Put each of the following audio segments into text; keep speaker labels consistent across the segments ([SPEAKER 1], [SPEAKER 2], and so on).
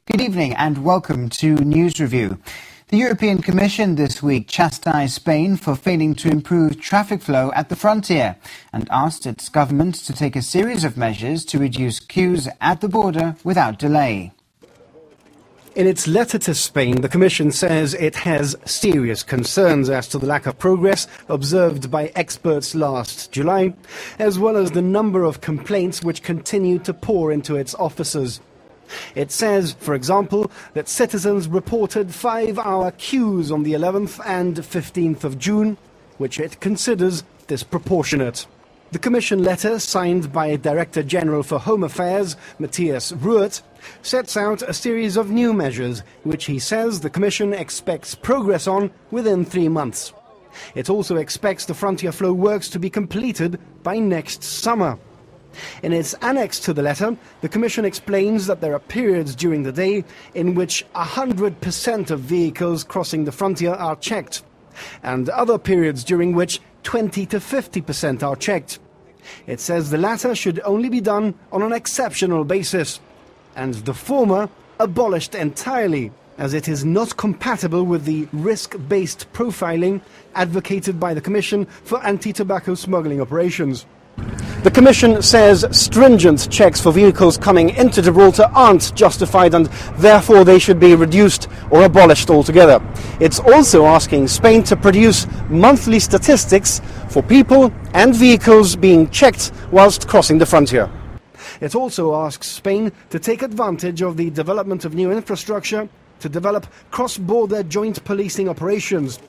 [SPEAKER 1] Good evening and welcome to News Review. The European Commission this week chastised Spain for failing to improve traffic flow at the frontier and asked its government to take a series of measures to reduce queues at the border without delay.
[SPEAKER 2] In its letter to Spain, the Commission says it has serious concerns as to the lack of progress observed by experts last July, as well as the number of complaints which continue to pour into its offices. It says, for example, that citizens reported 5-hour queues on the 11th and 15th of June, which it considers disproportionate. The Commission letter, signed by Director General for Home Affairs, Matthias Ruert, sets out a series of new measures, which he says the Commission expects progress on within 3 months. It also expects the frontier flow works to be completed by next summer. In its annex to the letter, the Commission explains that there are periods during the day in which 100% of vehicles crossing the frontier are checked, and other periods during which 20 to 50% are checked. It says the latter should only be done on an exceptional basis, and the former abolished entirely, as it is not compatible with the risk-based profiling advocated by the Commission for anti-tobacco smuggling operations. The Commission says stringent checks for vehicles coming into Gibraltar aren't justified and therefore they should be reduced or abolished altogether. It's also asking Spain to produce monthly statistics for people and vehicles being checked whilst crossing the frontier. It also asks Spain to take advantage of the development of new infrastructure to develop cross-border joint policing operations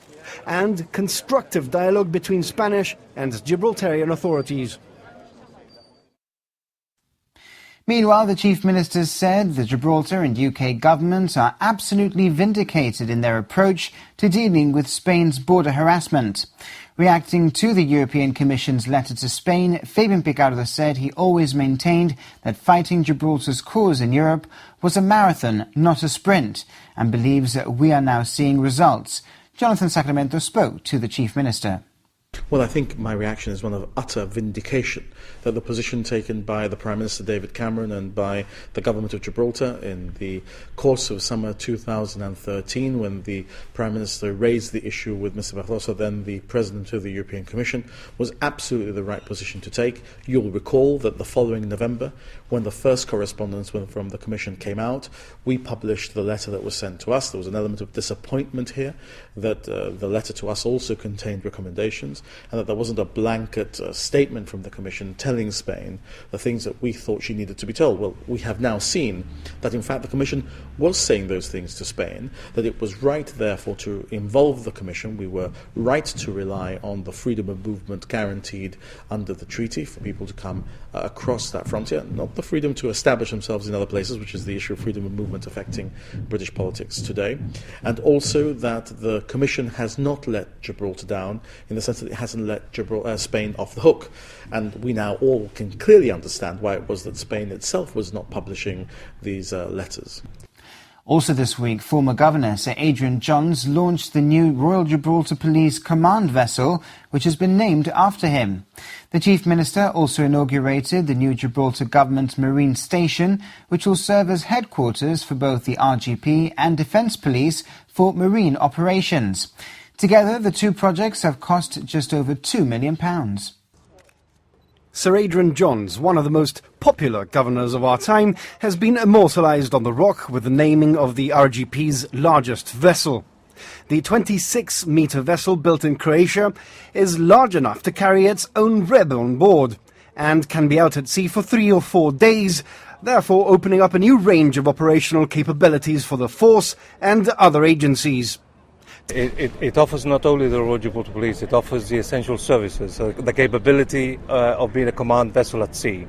[SPEAKER 2] and constructive dialogue between Spanish and Gibraltarian authorities.
[SPEAKER 1] Meanwhile, the Chief Minister said the Gibraltar and UK governments are absolutely vindicated in their approach to dealing with Spain's border harassment. Reacting to the European Commission's letter to Spain, Fabian Picardo said he always maintained that fighting Gibraltar's cause in Europe was a marathon, not a sprint, and believes that we are now seeing results. Jonathan Sacramento spoke to the Chief Minister.
[SPEAKER 3] Well, I think my reaction is one of utter vindication that the position taken by the Prime Minister David Cameron and by the government of Gibraltar in the course of summer 2013, when the Prime Minister raised the issue with Mr Barroso, then the President of the European Commission, was absolutely the right position to take. You'll recall that the following November, when the first correspondence from the Commission came out, we published the letter that was sent to us. There was an element of disappointment here that the letter to us also contained recommendations, and that there wasn't a blanket statement from the Commission telling Spain the things that we thought she needed to be told. Well, we have now seen that in fact the Commission was saying those things to Spain, that it was right therefore to involve the Commission. We were right to rely on the freedom of movement guaranteed under the treaty for people to come across that frontier, not the freedom to establish themselves in other places, which is the issue of freedom of movement affecting British politics today, and also that the Commission has not let Gibraltar down in the sense that it hasn't let Spain off the hook. And we now all can clearly understand why it was that Spain itself was not publishing these letters.
[SPEAKER 1] Also this week, former Governor Sir Adrian Jones launched the new Royal Gibraltar Police Command vessel, which has been named after him. The Chief Minister also inaugurated the new Gibraltar Government Marine Station, which will serve as headquarters for both the RGP and Defence Police for marine operations. Together, the two projects have cost just over £2 million.
[SPEAKER 2] Sir Adrian Jones, one of the most popular governors of our time, has been immortalised on the rock with the naming of the RGP's largest vessel. The 26-metre vessel, built in Croatia, is large enough to carry its own rib on board and can be out at sea for 3 or 4 days, therefore opening up a new range of operational capabilities for the force and other agencies.
[SPEAKER 4] It offers not only the Royal Gibraltar Police, it offers the essential services, the capability of being a command vessel at sea.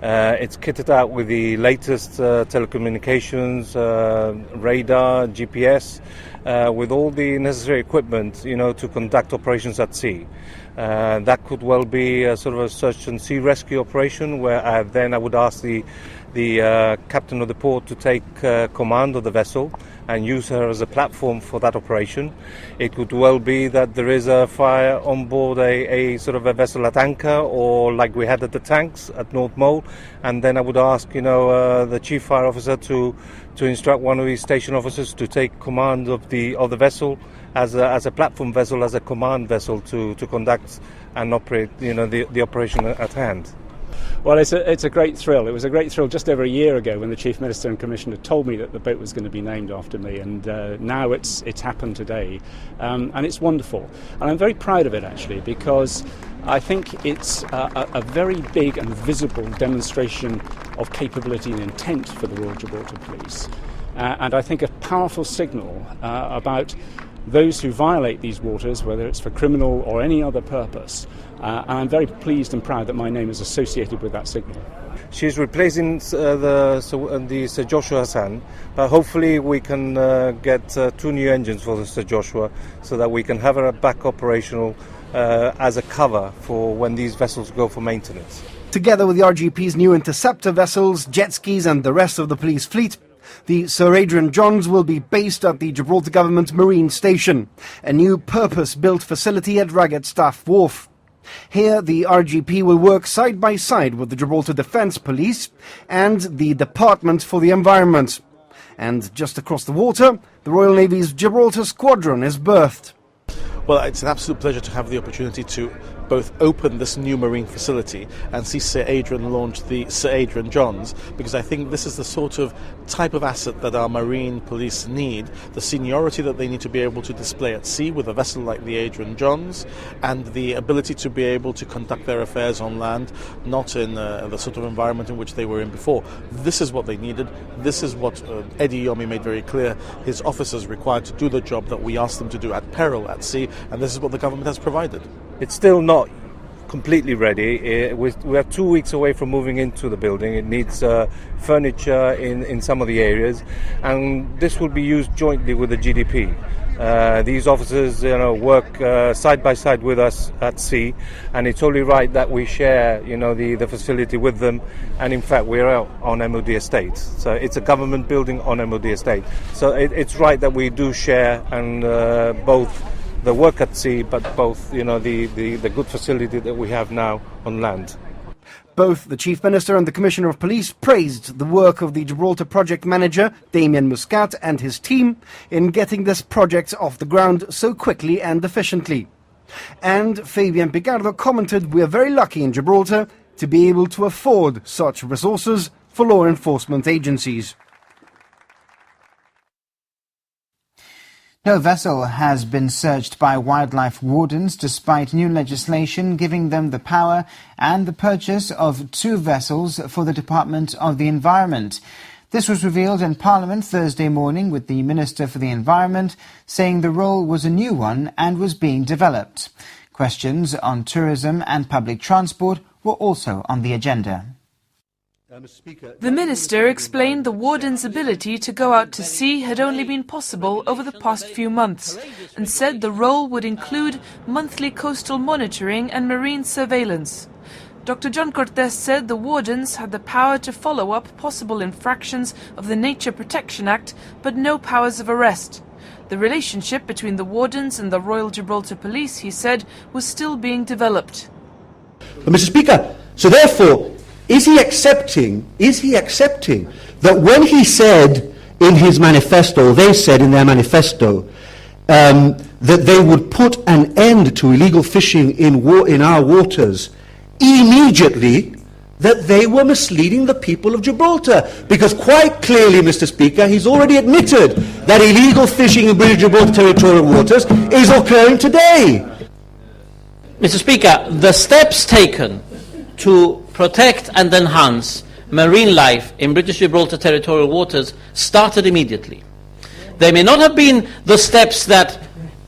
[SPEAKER 4] It's kitted out with the latest telecommunications, radar, GPS, with all the necessary equipment, to conduct operations at sea. That could well be a sort of a search and sea rescue operation, where then I would ask the captain of the port to take command of the vessel and use her as a platform for that operation. It could well be that there is a fire on board a sort of a vessel at anchor, or like we had at the tanks at North Mole, and then I would ask the chief fire officer to instruct one of his station officers to take command of the vessel as a platform vessel, as a command vessel to conduct and operate the operation at hand.
[SPEAKER 5] Well, it's a great thrill. It was a great thrill just over a year ago when the Chief Minister and Commissioner told me that the boat was going to be named after me, and now it's happened today, and it's wonderful. And I'm very proud of it, actually, because I think it's a very big and visible demonstration of capability and intent for the Royal Gibraltar Police, and I think a powerful signal about those who violate these waters, whether it's for criminal or any other purpose. And I'm very pleased and proud that my name is associated with that signal.
[SPEAKER 4] She's replacing the Sir Joshua Hassan, but hopefully we can get 2 new engines for the Sir Joshua, so that we can have her back operational as a cover for when these vessels go for maintenance.
[SPEAKER 2] Together with the RGP's new interceptor vessels, jet skis and the rest of the police fleet, the Sir Adrian Jones will be based at the Gibraltar Government Marine Station, a new purpose-built facility at Ragged Staff Wharf. Here, the RGP will work side by side with the Gibraltar Defence Police and the Department for the Environment. And just across the water, the Royal Navy's Gibraltar Squadron is berthed.
[SPEAKER 3] Well, it's an absolute pleasure to have the opportunity to both open this new marine facility and see Sir Adrian launch the Sir Adrian Jones, because I think this is the sort of type of asset that our marine police need, the seniority that they need to be able to display at sea with a vessel like the Adrian Jones, and the ability to be able to conduct their affairs on land, not in the sort of environment in which they were in before. This is what they needed. This is what Eddie Yomi made very clear his officers required to do the job that we asked them to do at peril at sea, and this is what the government has provided.
[SPEAKER 4] It's still not completely ready. We are 2 weeks away from moving into the building. It needs furniture in some of the areas, and this will be used jointly with the GDP. These officers, work side by side with us at sea, and it's only right that we share, the facility with them. And in fact, we're out on MOD estate, so it's a government building on MOD estate. So it's right that we do share, and both the work at sea, but both, the good facility that we have now on land.
[SPEAKER 2] Both the Chief Minister and the Commissioner of Police praised the work of the Gibraltar project manager, Damien Muscat, and his team in getting this project off the ground so quickly and efficiently. And Fabian Picardo commented, "We are very lucky in Gibraltar to be able to afford such resources for law enforcement agencies."
[SPEAKER 1] No vessel has been searched by wildlife wardens despite new legislation giving them the power and the purchase of 2 vessels for the Department of the Environment. This was revealed in Parliament Thursday morning, with the Minister for the Environment saying the role was a new one and was being developed. Questions on tourism and public transport were also on the agenda.
[SPEAKER 6] The Minister explained the warden's ability to go out to sea had only been possible over the past few months, and said the role would include monthly coastal monitoring and marine surveillance. Dr. John Cortes said the wardens had the power to follow up possible infractions of the Nature Protection Act, but no powers of arrest. The relationship between the wardens and the Royal Gibraltar Police, he said, was still being developed.
[SPEAKER 7] But Mr. Speaker, so therefore, is he accepting that when he said in his manifesto, they said in their manifesto, that they would put an end to illegal fishing in our waters, immediately, that they were misleading the people of Gibraltar? Because quite clearly, Mr. Speaker, he's already admitted that illegal fishing in British Gibraltar territorial waters is occurring today.
[SPEAKER 8] Mr. Speaker, the steps taken to protect and enhance marine life in British Gibraltar territorial waters started immediately. They may not have been the steps that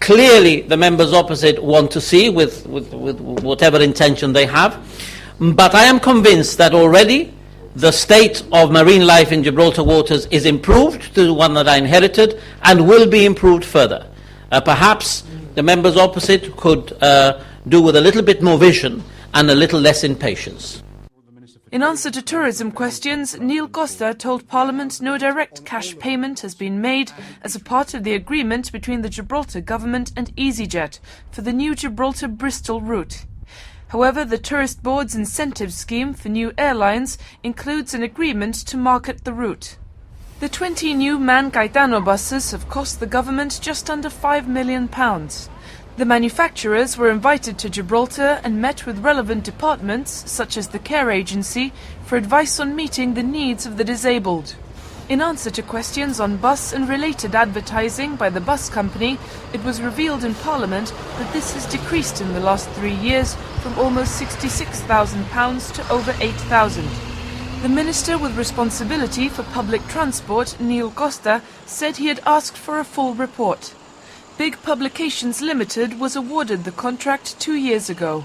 [SPEAKER 8] clearly the members opposite want to see with whatever intention they have, but I am convinced that already the state of marine life in Gibraltar waters is improved to the one that I inherited and will be improved further. Perhaps the members opposite could do with a little bit more vision and a little less impatience.
[SPEAKER 6] In answer to tourism questions, Neil Costa told Parliament no direct cash payment has been made as a part of the agreement between the Gibraltar government and EasyJet for the new Gibraltar-Bristol route. However, the Tourist Board's incentive scheme for new airlines includes an agreement to market the route. The 20 new MAN Caetano buses have cost the government just under £5 million. The manufacturers were invited to Gibraltar and met with relevant departments, such as the Care Agency, for advice on meeting the needs of the disabled. In answer to questions on bus and related advertising by the bus company, it was revealed in Parliament that this has decreased in the last 3 years from almost £66,000 to over £8,000. The Minister with responsibility for public transport, Neil Costa, said he had asked for a full report. Big Publications Limited was awarded the contract 2 years ago.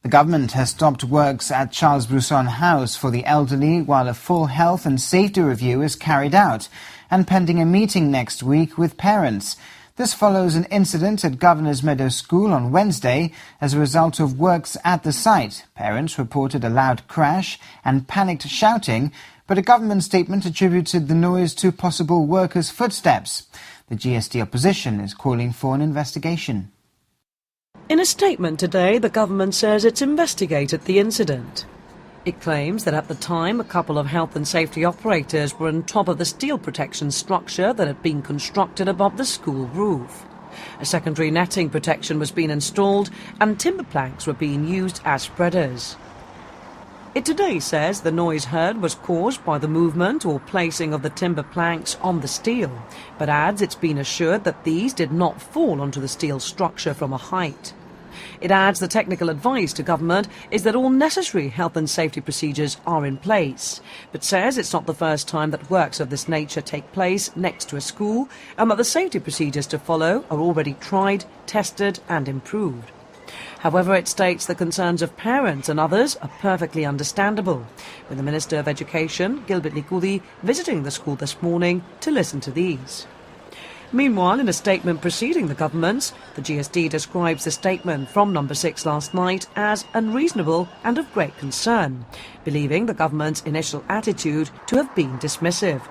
[SPEAKER 1] The government has stopped works at Charles Brousson House for the elderly while a full health and safety review is carried out and pending a meeting next week with parents. This follows an incident at Governor's Meadow School on Wednesday as a result of works at the site. Parents reported a loud crash and panicked shouting, but a government statement attributed the noise to possible workers' footsteps. The GST opposition is calling for an investigation.
[SPEAKER 9] In a statement today, the government says it's investigated the incident. It claims that at the time, a couple of health and safety operators were on top of the steel protection structure that had been constructed above the school roof. A secondary netting protection was being installed and timber planks were being used as spreaders. It today says the noise heard was caused by the movement or placing of the timber planks on the steel, but adds it's been assured that these did not fall onto the steel structure from a height. It adds the technical advice to government is that all necessary health and safety procedures are in place, but says it's not the first time that works of this nature take place next to a school and that the safety procedures to follow are already tried, tested and improved. However, it states the concerns of parents and others are perfectly understandable, with the Minister of Education, Gilbert Likudi, visiting the school this morning to listen to these. Meanwhile, in a statement preceding the government's, the GSD describes the statement from Number 6 last night as unreasonable and of great concern, believing the government's initial attitude to have been dismissive.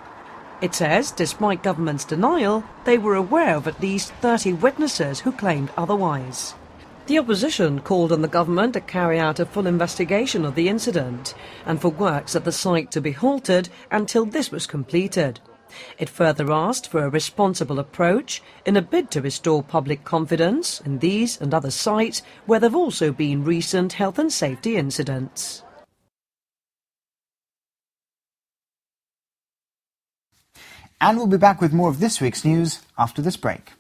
[SPEAKER 9] It says, despite government's denial, they were aware of at least 30 witnesses who claimed otherwise. The opposition called on the government to carry out a full investigation of the incident and for works at the site to be halted until this was completed. It further asked for a responsible approach in a bid to restore public confidence in these and other sites where there have also been recent health and safety incidents.
[SPEAKER 1] And we'll be back with more of this week's news after this break.